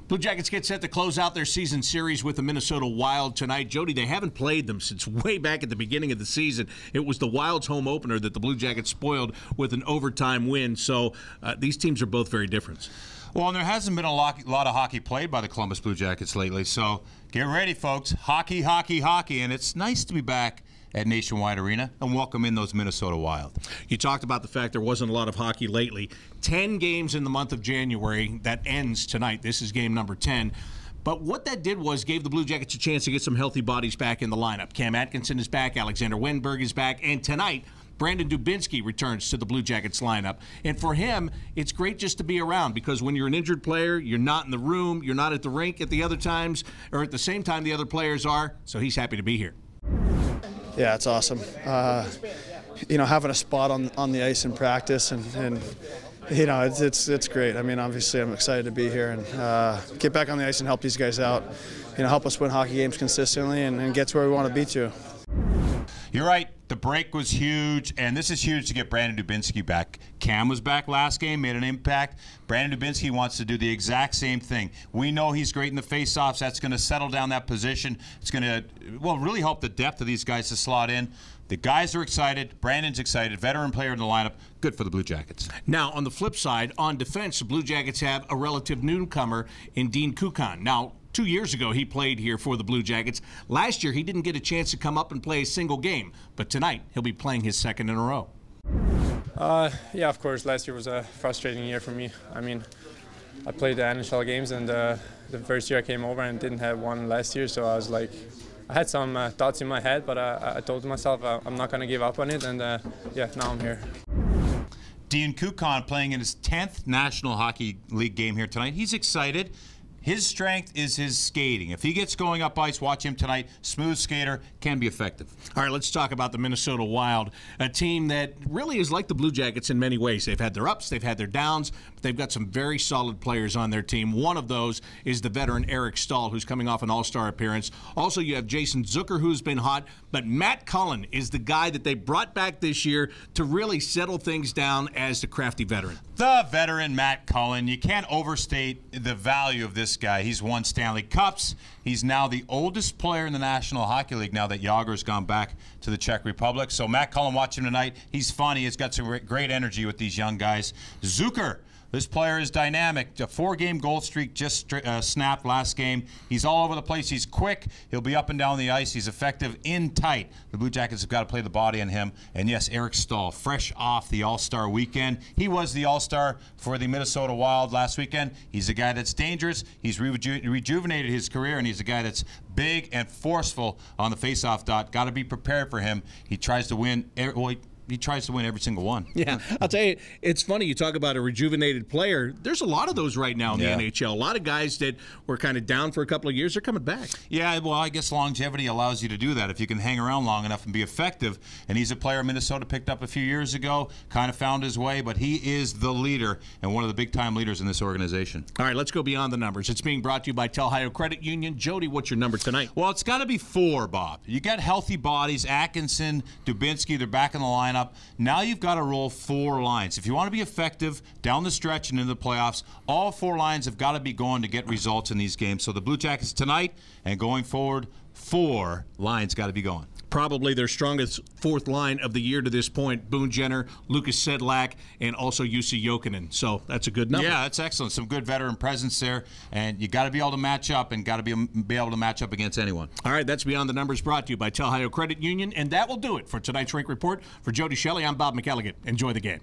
Blue Jackets get set to close out their season series with the Minnesota Wild tonight. Jody, they haven't played them since way back at the beginning of the season. It was the Wild's home opener that the Blue Jackets spoiled with an overtime win. So these teams are both very different. Well, and there hasn't been a lot of hockey played by the Columbus Blue Jackets lately. So get ready, folks. Hockey, hockey, hockey. And it's nice to be back at Nationwide Arena and welcome in those Minnesota Wild. You talked about the fact there wasn't a lot of hockey lately. 10 games in the month of January. That ends tonight. This is game number 10. But what that did was gave the Blue Jackets a chance to get some healthy bodies back in the lineup. Cam Atkinson is back. Alexander Wenberg is back. And tonight, Brandon Dubinsky returns to the Blue Jackets lineup. And for him, it's great just to be around because when you're an injured player, you're not in the room, you're not at the rink at the other times, or at the same time the other players are. So he's happy to be here. Yeah, it's awesome. Having a spot on the ice in practice and it's great. I mean, obviously I'm excited to be here and get back on the ice and help these guys out. Help us win hockey games consistently and get to where we want to be to. You're right. The break was huge, and this is huge to get Brandon Dubinsky back. Cam was back last game, made an impact. Brandon Dubinsky wants to do the exact same thing. We know he's great in the faceoffs. That's going to settle down that position. It's going to, really help the depth of these guys to slot in. The guys are excited. Brandon's excited. Veteran player in the lineup. Good for the Blue Jackets. Now, on the flip side, on defense, the Blue Jackets have a relative newcomer in Dean Kukan. Now, 2 years ago, he played here for the Blue Jackets. Last year, he didn't get a chance to come up and play a single game. But tonight, he'll be playing his second in a row. Yeah, of course. Last year was a frustrating year for me. I mean, I played the NHL games, and the first year I came over and didn't have one last year. So I was like, I had some thoughts in my head, but I told myself I'm not going to give up on it. And yeah, now I'm here. Dean Kukan playing in his 10th National Hockey League game here tonight. He's excited. His strength is his skating. If he gets going up ice, watch him tonight. Smooth skater, can be effective. All right, let's talk about the Minnesota Wild, a team that really is like the Blue Jackets in many ways. They've had their ups, they've had their downs, but they've got some very solid players on their team. One of those is the veteran Eric Staal, who's coming off an all-star appearance. Also, you have Jason Zucker, who's been hot, but Matt Cullen is the guy that they brought back this year to really settle things down as the crafty veteran. The veteran Matt Cullen. You can't overstate the value of this guy. He's won Stanley Cups. He's now the oldest player in the National Hockey League now that Jágr's gone back to the Czech Republic. So Matt Cullen, watch him tonight. He's funny. He's got some great energy with these young guys. Zucker. This player is dynamic. A 4-game goal streak just snapped last game. He's all over the place. He's quick. He'll be up and down the ice. He's effective in tight. The Blue Jackets have got to play the body on him. And yes, Eric Staal, fresh off the All-Star weekend. He was the All-Star for the Minnesota Wild last weekend. He's a guy that's dangerous. He's rejuvenated his career, and he's a guy that's big and forceful on the faceoff dot. Got to be prepared for him. He tries to win. He tries to win every single one. Yeah, I'll tell you, it's funny. You talk about a rejuvenated player. There's a lot of those right now in the NHL. A lot of guys that were kind of down for a couple of years are coming back. Yeah, well, I guess longevity allows you to do that if you can hang around long enough and be effective. And he's a player Minnesota picked up a few years ago, kind of found his way, but he is the leader and one of the big-time leaders in this organization. All right, let's go beyond the numbers. It's being brought to you by Ohio Credit Union. Jody, what's your number tonight? Well, it's got to be 4, Bob. You got healthy bodies. Atkinson, Dubinsky, they're back in the lineup. Now you've got to roll 4 lines. If you want to be effective down the stretch and into the playoffs, all 4 lines have got to be going to get results in these games. So the Blue Jackets tonight and going forward, 4 lines got to be going. Probably their strongest 4th line of the year to this point, Boone Jenner, Lucas Sedlak, and also Jussi Jokinen. So that's a good number. Yeah, that's excellent. Some good veteran presence there, and you got to be able to match up and got to be able to match up against anyone. All right, that's Beyond the Numbers brought to you by Ohio Credit Union, and that will do it for tonight's Rink Report. For Jody, Shelley, I'm Bob McElligott. Enjoy the game.